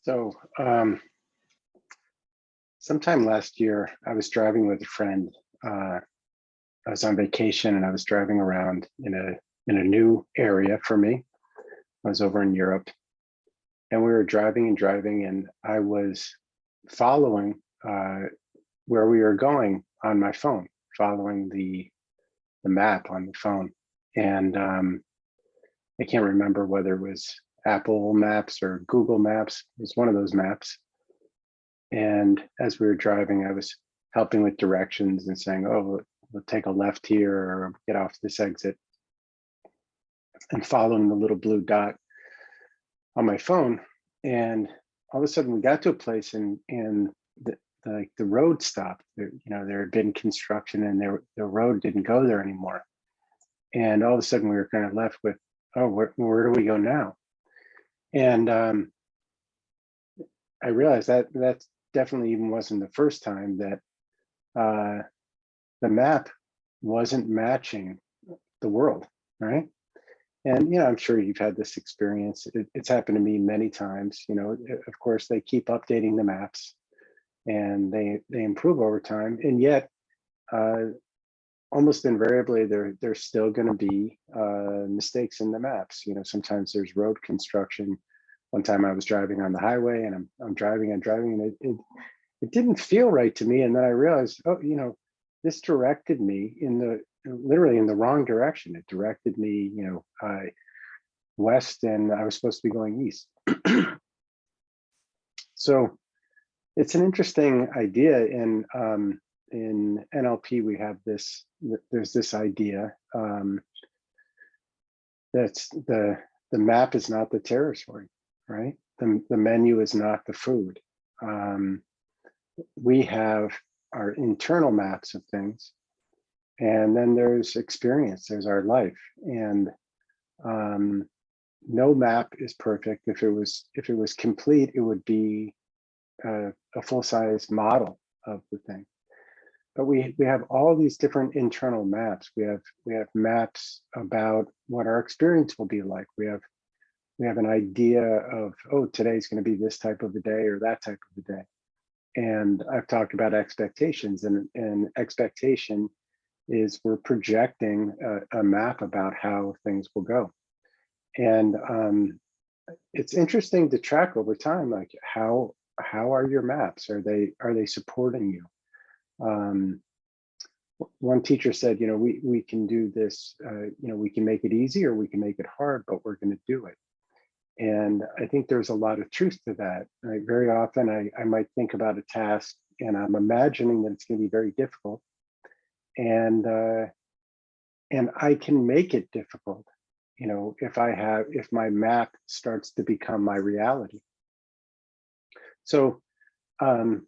So, sometime last year, I was driving with a friend. I was on vacation and I was driving around in a new area for me. I was over in Europe, and we were driving and driving, and I was following where we were going on my phone, following the map on the phone. And I can't remember whether it was Apple Maps or Google Maps. It was one of those maps. And as we were driving, I was helping with directions and saying, "Oh, we'll take a left here or get off this exit," and following the little blue dot on my phone. And all of a sudden we got to a place, and the road stopped. There had been construction, and the road didn't go there anymore. And all of a sudden we were kind of left with, "Oh, where do we go now?" And I realized that that's definitely even wasn't the first time that the map wasn't matching the world, right? And I'm sure you've had this experience. It's happened to me many times. Of course, they keep updating the maps, and they improve over time, and yet almost invariably there's still going to be mistakes in the maps. Sometimes there's road construction. One time I was driving on the highway, and I'm driving, and it didn't feel right to me. And then I realized, oh, this directed me literally in the wrong direction. It directed me, west, and I was supposed to be going east. So it's an interesting idea. In NLP, we have there's this idea that's the map is not the territory, right? The menu is not the food. We have our internal maps of things, and then there's experience, there's our life. And no map is perfect. If it was complete, it would be a full-size model of the thing. But we have all these different internal maps. We have maps about what our experience will be like. We have an idea of, oh, today's going to be this type of a day or that type of a day. And I've talked about expectations, and expectation is we're projecting a map about how things will go. And it's interesting to track over time, like how are your maps? Are they supporting you? One teacher said, we can do this, we can make it easy or we can make it hard, but we're going to do it. And I think there's a lot of truth to that. Very often I might think about a task, and I'm imagining that it's going to be very difficult. And I can make it difficult, if my map starts to become my reality. So, for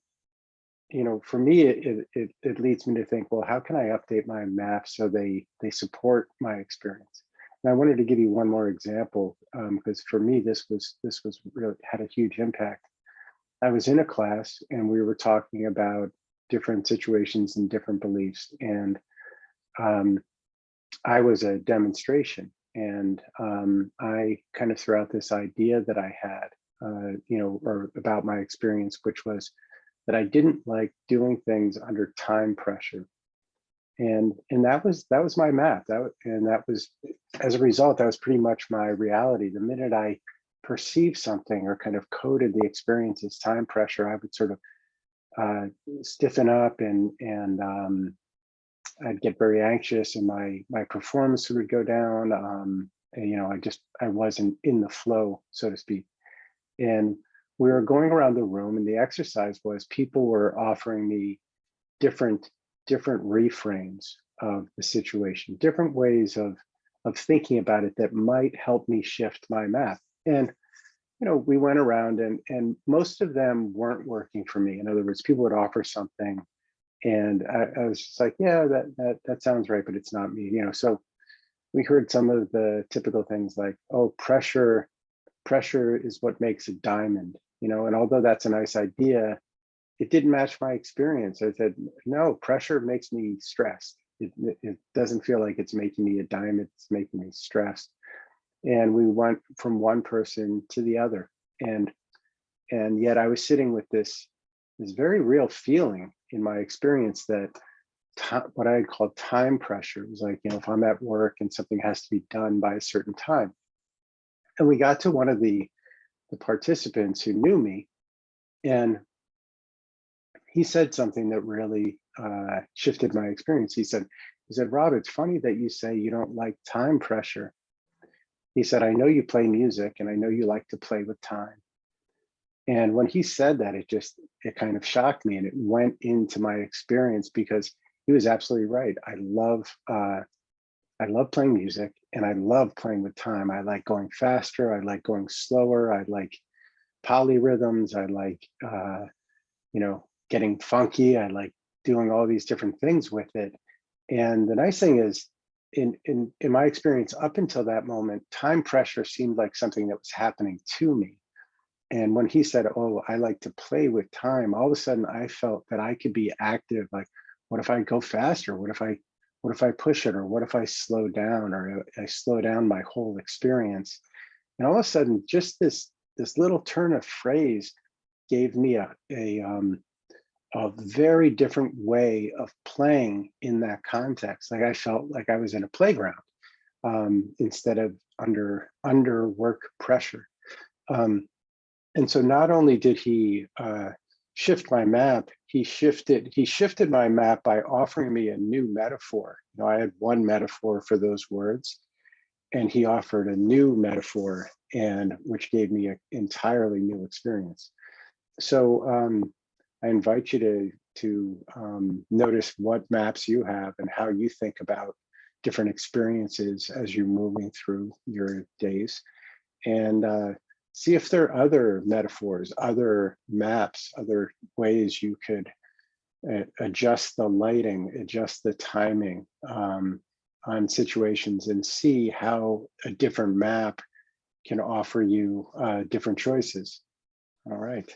me, it leads me to think, well, how can I update my maps so they support my experience? And I wanted to give you one more example, because for me, this was really had a huge impact. I was in a class, and we were talking about different situations and different beliefs. And I was a demonstration, and I kind of threw out this idea that I had, or about my experience, which was that I didn't like doing things under time pressure. And that was my map. That was, as a result, that was pretty much my reality. The minute I perceived something or kind of coded the experience as time pressure, I would sort of stiffen up, and I'd get very anxious, and my performance would go down. I wasn't in the flow, so to speak. And we were going around the room, and the exercise was people were offering me different reframes of the situation, different ways of thinking about it that might help me shift my map. And we went around, and most of them weren't working for me. In other words, people would offer something, and I was just like, yeah, that sounds right, but it's not me. So we heard some of the typical things like, oh, pressure is what makes a diamond. And although that's a nice idea, it didn't match my experience. I said, no, pressure makes me stressed. It doesn't feel like it's making me a diamond, it's making me stressed. And we went from one person to the other. And And yet I was sitting with this very real feeling in my experience that what I had called time pressure was like, if I'm at work and something has to be done by a certain time. And we got to one of the participants who knew me, and he said something that really shifted my experience. He said, Rob, it's funny that you say you don't like time pressure. He said, I know you play music and I know you like to play with time. And when he said that, it kind of shocked me, and it went into my experience, because he was absolutely right. I love playing music, and I love playing with time. I like going faster. I like going slower. I like polyrhythms. I like, getting funky. I like doing all these different things with it. And the nice thing is, in my experience, up until that moment, time pressure seemed like something that was happening to me. And when he said, oh, I like to play with time, all of a sudden I felt that I could be active. Like, what if I go faster? What if I push it? Or what if I slow down, or I slow down my whole experience? And all of a sudden, just this little turn of phrase gave me a very different way of playing in that context. Like, I felt like I was in a playground instead of under work pressure. And so not only did he shift my map, he shifted my map by offering me a new metaphor. I had one metaphor for those words, and he offered a new metaphor, and which gave me an entirely new experience. So I invite you to notice what maps you have and how you think about different experiences as you're moving through your days, and see if there are other metaphors, other maps, other ways you could adjust the lighting, adjust the timing on situations, and see how a different map can offer you different choices. All right.